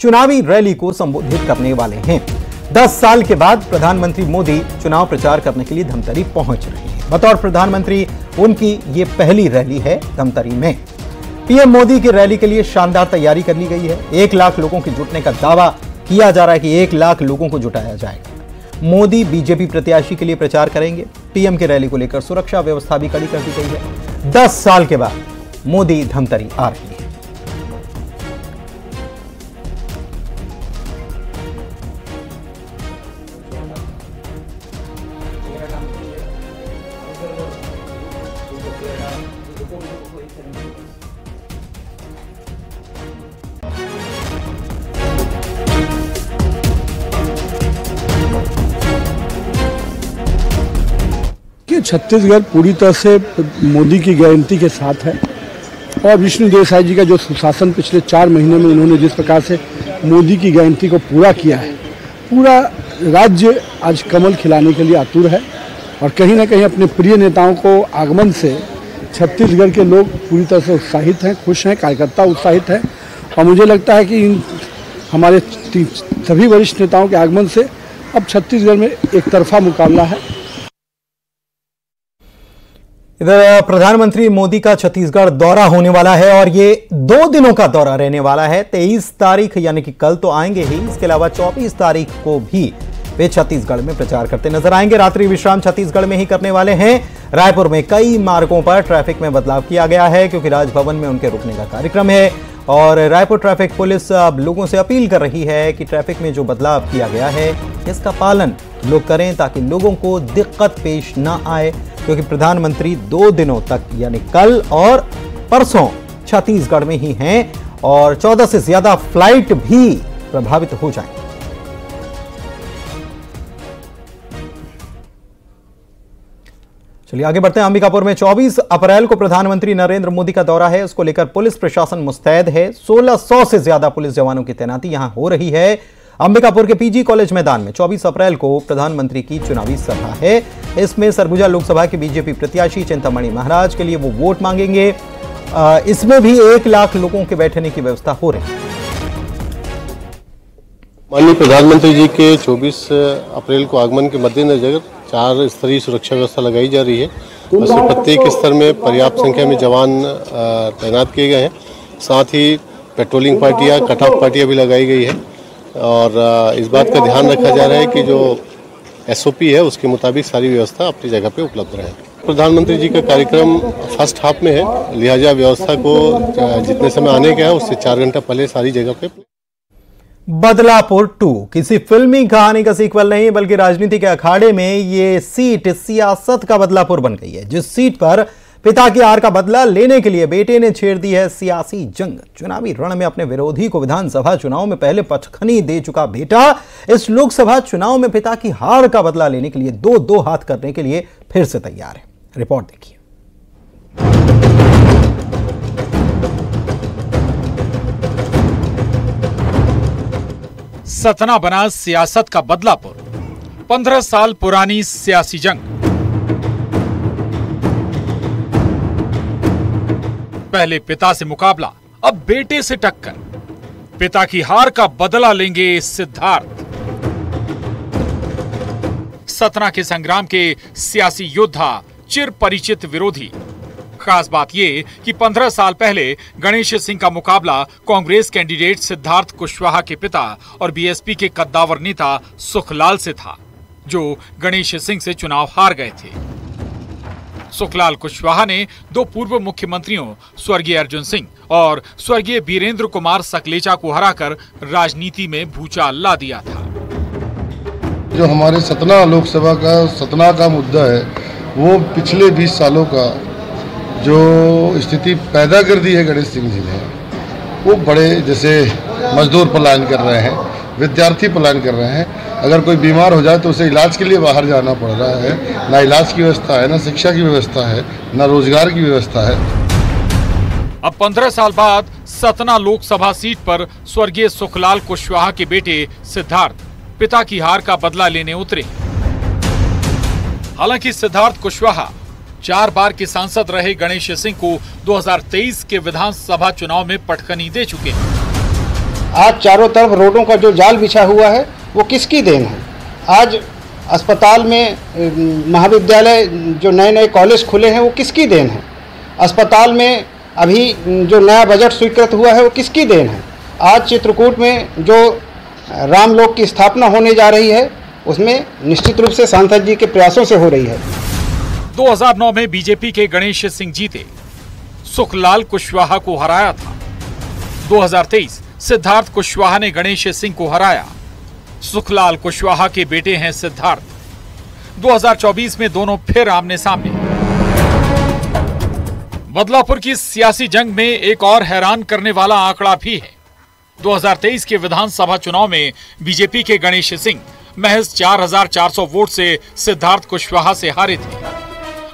चुनावी रैली को संबोधित करने वाले हैं। 10 साल के बाद प्रधानमंत्री मोदी चुनाव प्रचार करने के लिए धमतरी पहुंच रहे हैं। बतौर प्रधानमंत्री उनकी ये पहली रैली है धमतरी में। पीएम मोदी की रैली के लिए शानदार तैयारी कर ली गई है। 1 लाख लोगों के जुटने का दावा किया जा रहा है कि 1 लाख लोगों को जुटाया जाएगा। मोदी बीजेपी प्रत्याशी के लिए प्रचार करेंगे। पीएम की रैली को लेकर सुरक्षा व्यवस्था भी कड़ी कर दी गई है। 10 साल के बाद मोदी धमतरी आ रही है। छत्तीसगढ़ पूरी तरह से मोदी की गारंटी के साथ है और विष्णु देव जी का जो सुशासन पिछले 4 महीने में इन्होंने जिस प्रकार से मोदी की गारंटी को पूरा किया है, पूरा राज्य आज कमल खिलाने के लिए आतुर है और कहीं ना कहीं अपने प्रिय नेताओं को आगमन से छत्तीसगढ़ के लोग पूरी तरह से उत्साहित हैं, खुश हैं, कार्यकर्ता उत्साहित हैं और मुझे लगता है कि इन हमारे सभी वरिष्ठ नेताओं के आगमन से अब छत्तीसगढ़ में एक तरफा मुकाबला है। इधर प्रधानमंत्री मोदी का छत्तीसगढ़ दौरा होने वाला है और ये 2 दिनों का दौरा रहने वाला है। 23 तारीख यानी कि कल तो आएंगे ही, इसके अलावा 24 तारीख को भी वे छत्तीसगढ़ में प्रचार करते नजर आएंगे। रात्रि विश्राम छत्तीसगढ़ में ही करने वाले हैं। रायपुर में कई मार्गों पर ट्रैफिक में बदलाव किया गया है क्योंकि राजभवन में उनके रुकने का कार्यक्रम है और रायपुर ट्रैफिक पुलिस अब लोगों से अपील कर रही है कि ट्रैफिक में जो बदलाव किया गया है इसका पालन लोग करें ताकि लोगों को दिक्कत पेश ना आए, क्योंकि प्रधानमंत्री 2 दिनों तक यानी कल और परसों छत्तीसगढ़ में ही हैं और 14 से ज्यादा फ्लाइट भी प्रभावित हो जाएंगे। चलिए आगे बढ़ते हैं। अंबिकापुर में 24 अप्रैल को प्रधानमंत्री नरेंद्र मोदी का दौरा है। उसको लेकर पुलिस प्रशासन मुस्तैद है। 1600 से ज्यादा पुलिस जवानों की तैनाती यहां हो रही है। अंबिकापुर के पीजी कॉलेज मैदान में 24 अप्रैल को प्रधानमंत्री की चुनावी सभा है। इसमें सरगुजा लोकसभा के बीजेपी प्रत्याशी चिंतामणि महाराज के लिए वो वोट मांगेंगे। इसमें भी 1 लाख लोगों के बैठने की व्यवस्था हो रही है। माननीय प्रधानमंत्री जी के 24 अप्रैल को आगमन के मद्देनजर 4 स्तरीय सुरक्षा व्यवस्था लगाई जा रही है। उसमें प्रत्येक स्तर में पर्याप्त संख्या में जवान तैनात किए गए हैं। साथ ही पेट्रोलिंग पार्टियां, कट ऑफ पार्टियां भी लगाई गई है और इस बात का ध्यान रखा जा रहा है कि जो एसओपी है उसके मुताबिक सारी व्यवस्था अपनी जगह पे उपलब्ध रहे। प्रधानमंत्री जी का कार्यक्रम फर्स्ट हाफ में है, लिहाजा व्यवस्था को जितने समय आने का है उससे 4 घंटा पहले सारी जगह पे। बदलापुर 2 किसी फिल्मी कहानी का सीक्वल नहीं बल्कि राजनीति के अखाड़े में ये सीट सियासत का बदलापुर बन गई है। जिस सीट पर पिता की हार का बदला लेने के लिए बेटे ने छेड़ दी है सियासी जंग। चुनावी रण में अपने विरोधी को विधानसभा चुनाव में पहले पटखनी दे चुका बेटा इस लोकसभा चुनाव में पिता की हार का बदला लेने के लिए दो हाथ करने के लिए फिर से तैयार है। रिपोर्ट देखिए। सतना बना सियासत का बदलापुर। 15 साल पुरानी सियासी जंग। पहले पिता से मुकाबला, अब बेटे से टक्कर। पिता की हार का बदला लेंगे सिद्धार्थ। सतना के संग्राम के सियासी योद्धा, चिर परिचित विरोधी। खास बात यह कि 15 साल पहले गणेश सिंह का मुकाबला कांग्रेस कैंडिडेट सिद्धार्थ कुशवाहा के पिता और बीएसपी के कद्दावर नेता सुखलाल से था, जो गणेश सिंह से चुनाव हार गए थे। सुखलाल कुशवाहा ने 2 पूर्व मुख्यमंत्रियों स्वर्गीय अर्जुन सिंह और स्वर्गीय वीरेंद्र कुमार सकलेचा को हराकर राजनीति में भूचाल ला दिया था। जो हमारे सतना लोकसभा का सतना का मुद्दा है वो पिछले 20 सालों का जो स्थिति पैदा कर दी है गणेश सिंह जी ने, वो बड़े जैसे मजदूर पलायन कर रहे हैं, विद्यार्थी पलायन कर रहे हैं। अगर कोई बीमार हो जाए तो उसे इलाज के लिए बाहर जाना पड़ रहा है। ना इलाज की व्यवस्था है, ना शिक्षा की व्यवस्था है, ना रोजगार की व्यवस्था है। अब 15 साल बाद सतना लोकसभा सीट पर स्वर्गीय सुखलाल कुशवाहा के बेटे सिद्धार्थ पिता की हार का बदला लेने उतरे। हालांकि सिद्धार्थ कुशवाहा 4 बार के सांसद रहे गणेश सिंह को 2023 के विधानसभा चुनाव में पटखनी दे चुके हैं। आज चारों तरफ रोडों का जो जाल बिछा हुआ है वो किसकी देन है? आज अस्पताल में महाविद्यालय जो नए नए कॉलेज खुले हैं वो किसकी देन है? अस्पताल में अभी जो नया बजट स्वीकृत हुआ है वो किसकी देन है? आज चित्रकूट में जो रामलोक की स्थापना होने जा रही है उसमें निश्चित रूप से सांसद जी के प्रयासों से हो रही है। 2009 में बीजेपी के गणेश सिंह जीते, सुखलाल कुशवाहा को हराया था। 2023 सिद्धार्थ कुशवाहा ने गणेश सिंह को हराया। सुखलाल कुशवाहा के बेटे हैं सिद्धार्थ। 2024 में दोनों फिर आमने सामने। बदलापुर की सियासी जंग में एक और हैरान करने वाला आंकड़ा भी है। 2023 के विधानसभा चुनाव में बीजेपी के गणेश सिंह महज 4,400 वोट से सिद्धार्थ कुशवाहा से हारे थे।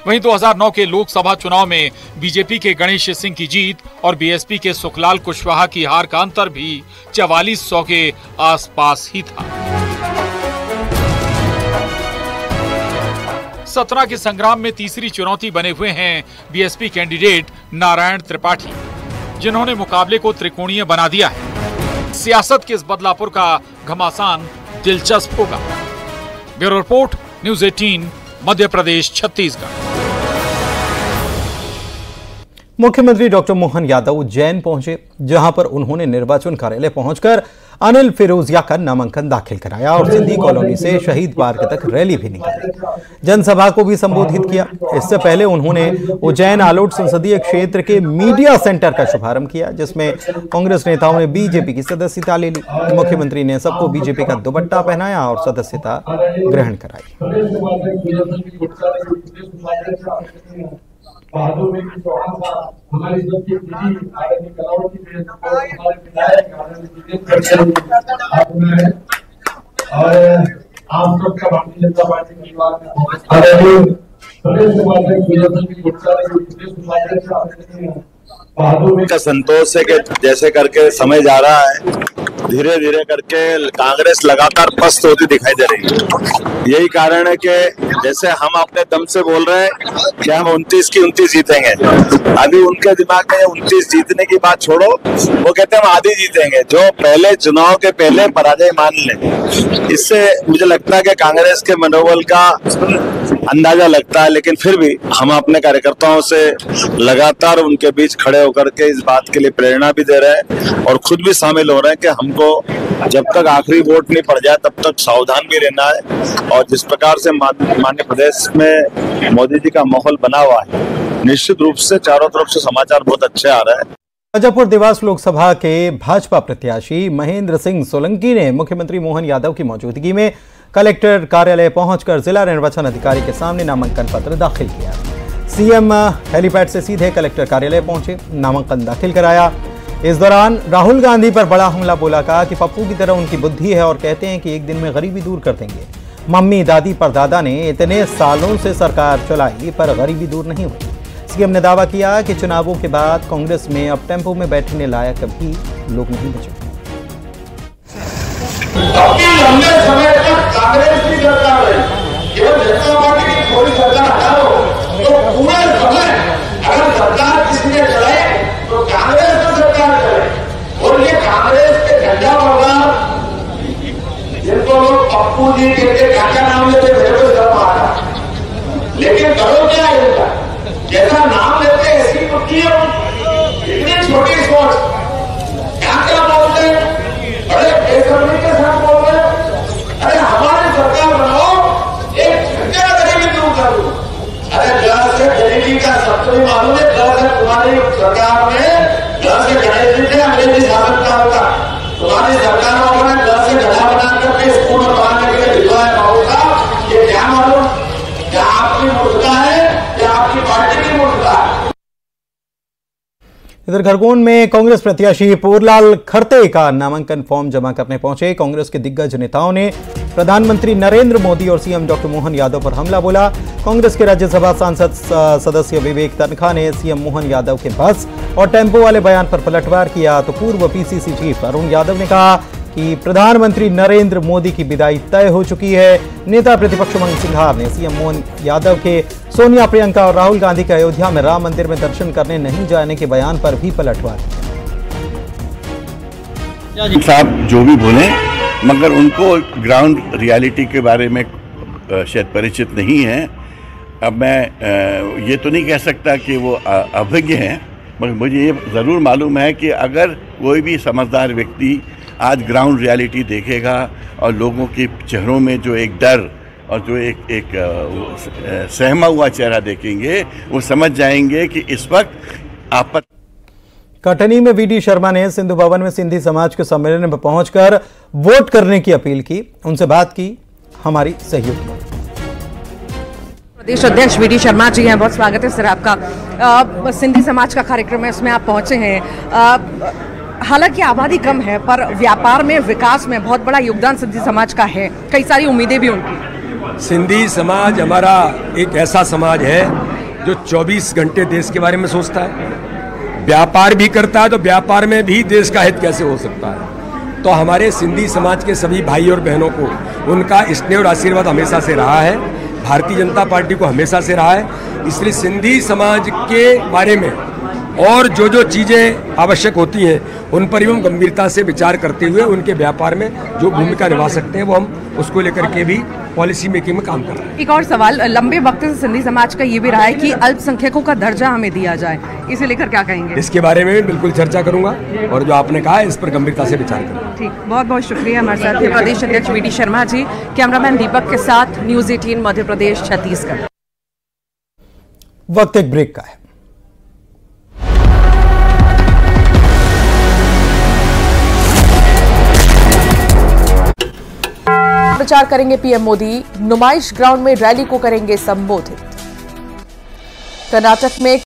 वहीं 2009 के लोकसभा चुनाव में बीजेपी के गणेश सिंह की जीत और बीएसपी के सुखलाल कुशवाहा की हार का अंतर भी 4400 के आसपास ही था। सतना के संग्राम में तीसरी चुनौती बने हुए हैं बीएसपी कैंडिडेट नारायण त्रिपाठी, जिन्होंने मुकाबले को त्रिकोणीय बना दिया है। सियासत के इस बदलापुर का घमासान दिलचस्प होगा। Bureau report, news 18, Madhya Pradesh, Chhattisgarh. मुख्यमंत्री डॉक्टर मोहन यादव उज्जैन पहुंचे, जहां पर उन्होंने निर्वाचन कार्यालय पहुंचकर अनिल फिरोजिया का नामांकन दाखिल कराया और सिंधी कॉलोनी से शहीद पार्क तक रैली भी निकाली। जनसभा को भी संबोधित किया। इससे पहले उन्होंने उज्जैन आलोट संसदीय क्षेत्र के मीडिया सेंटर का शुभारंभ किया, जिसमें कांग्रेस नेताओं ने बीजेपी की सदस्यता ले ली। मुख्यमंत्री ने सबको बीजेपी का दुपट्टा पहनाया और सदस्यता ग्रहण कराई। बहादुर में चौहान साहब हमारी सबकी दीदी आदरणीय कलावत की हमारे विधायक आदरणीय और आप सबका भारतीय जनता पार्टी परिवार में आदरणीय प्रदेश समाज का संतोष है कि जैसे करके समय जा रहा है, धीरे धीरे करके कांग्रेस लगातार पस्त होती दिखाई दे रही है। यही कारण है कि जैसे हम अपने दम से बोल रहे हैं कि हम 29 की 29 जीतेंगे, अभी उनके दिमाग में 29 जीतने की बात छोड़ो, वो कहते हैं हम आधी जीतेंगे, जो पहले चुनाव के पहले पराजय मान लें। इससे मुझे लगता है कि कांग्रेस के मनोबल का अंदाजा लगता है, लेकिन फिर भी हम अपने कार्यकर्ताओं से लगातार उनके बीच खड़े होकर के इस बात के लिए प्रेरणा भी दे रहे हैं और खुद भी शामिल हो रहे हैं कि हमको जब तक आखिरी वोट नहीं पड़ जाए तब तक सावधान भी रहना है। और जिस प्रकार से माननीय प्रदेश में मोदी जी का माहौल बना हुआ है, निश्चित रूप से चारों तरफ से समाचार बहुत अच्छे आ रहे हैं। शाजापुर देवास लोकसभा के भाजपा प्रत्याशी महेंद्र सिंह सोलंकी ने मुख्यमंत्री मोहन यादव की मौजूदगी में कलेक्टर कार्यालय पहुंचकर जिला निर्वाचन अधिकारी के सामने नामांकन पत्र दाखिल किया। सीएम हेलीपैड से सीधे कलेक्टर कार्यालय पहुंचे, नामांकन दाखिल कराया। इस दौरान राहुल गांधी पर बड़ा हमला बोला, कहा कि पप्पू की तरह उनकी बुद्धि है और कहते हैं कि एक दिन में गरीबी दूर कर देंगे। मम्मी दादी परदादा ने इतने सालों से सरकार चलाई पर गरीबी दूर नहीं हुई। सीएम ने दावा किया कि चुनावों के बाद कांग्रेस में अब टेम्पो में बैठने लायक भी लोग नहीं बचे। लंबे समय तक कांग्रेस की सरकार रही, केवल जनता पार्टी की थोड़ी सरकार हटा लो तो पूरे समय अगर सरकार किसी ने चलाए तो कांग्रेस की सरकार चले। और ये कांग्रेस के झंडा बरदार जिनको लोग पप्पू जी कहते क्या नाम लेते मेरे को शर्म आ रहा, लेकिन करो क्या इनका, जैसा नाम लेते ऐसी बुद्धि है, इतनी छोटी सोच, क्या बोलते हैं, बड़े बेसब्री के साथ बोल रहे हैं। अरे हमारी सरकार बनाओ, एक झंडा गरीबी दूर कर दो। अरे घर से गरीबी का सबको ही मालूम है, घर से तुम्हारी सरकार में घर से गणेश जी थे, अंग्रेजी शासन का होगा। तुम्हारी सरकार में घर से गधा बना करके स्कूल में पढ़ाने के लिए भिजवा है बाबू साहब, ये क्या मालूम क्या आपकी मूर्खता है या आपकी पार्टी की मूर्खता है। इधर खरगोन में कांग्रेस प्रत्याशी पोरलाल खरते का नामांकन फॉर्म जमा करने पहुंचे कांग्रेस के दिग्गज नेताओं ने प्रधानमंत्री नरेंद्र मोदी और सीएम डॉक्टर मोहन यादव पर हमला बोला। कांग्रेस के राज्यसभा सांसद सदस्य विवेक तनखा ने सीएम मोहन यादव के बस और टेम्पो वाले बयान पर पलटवार किया, तो पूर्व पीसीसी चीफ अरुण यादव ने कहा कि प्रधानमंत्री नरेंद्र मोदी की विदाई तय हो चुकी है। नेता प्रतिपक्ष उमंग सिंघार ने सीएम मोहन यादव के सोनिया, प्रियंका और राहुल गांधी के अयोध्या में राम मंदिर में दर्शन करने नहीं जाने के बयान पर भी पलटवार किया। साहब जो भी बोले, मगर उनको ग्राउंड रियलिटी के बारे में शायद परिचित नहीं है। अब मैं ये तो नहीं कह सकता कि वो अभिज्ञ हैं, मगर मुझे ये ज़रूर मालूम है कि अगर कोई भी समझदार व्यक्ति आज ग्राउंड रियलिटी देखेगा और लोगों के चेहरों में जो एक डर और जो एक सहमा हुआ चेहरा देखेंगे, वो समझ जाएंगे कि इस वक्त कटनी में वीडी शर्मा ने सिंधु भवन में सिंधी समाज के सम्मेलन में पहुंचकर वोट करने की अपील की। उनसे बात की हमारी सहयोगी। प्रदेश अध्यक्ष वीडी शर्मा जी हैं, बहुत स्वागत है सर आपका। सिंधी समाज का कार्यक्रम है, उसमें आप पहुंचे हैं। हालांकि आबादी कम है, पर व्यापार में, विकास में बहुत बड़ा योगदान सिंधी समाज का है। कई सारी उम्मीदें भी उनकी। सिंधी समाज हमारा एक ऐसा समाज है जो 24 घंटे देश के बारे में सोचता है, व्यापार भी करता है, तो व्यापार में भी देश का हित कैसे हो सकता है। तो हमारे सिंधी समाज के सभी भाई और बहनों को उनका स्नेह और आशीर्वाद हमेशा से रहा है, भारतीय जनता पार्टी को हमेशा से रहा है। इसलिए सिंधी समाज के बारे में और जो जो चीज़ें आवश्यक होती हैं उन पर भी हम गंभीरता से विचार करते हुए उनके व्यापार में जो भूमिका निभा सकते हैं वो हम उसको लेकर के भी पॉलिसी मेकिंग में काम कर रहे हैं। एक और सवाल, लंबे वक्त से सिंधी समाज का ये भी रहा है कि अल्पसंख्यकों का दर्जा हमें दिया जाए, इसे लेकर क्या कहेंगे? इसके बारे में बिल्कुल चर्चा करूंगा और जो आपने कहा है इस पर गंभीरता से विचार करूंगा। ठीक, बहुत बहुत शुक्रिया। हमारे साथ प्रदेश अध्यक्ष वीडी शर्मा जी, कैमरामैन दीपक के साथ न्यूज़ 18 मध्य प्रदेश छत्तीसगढ़। वक्त एक ब्रेक का है। प्रचार करेंगे पीएम मोदी, नुमाइश ग्राउंड में रैली को करेंगे संबोधित। कर्नाटक में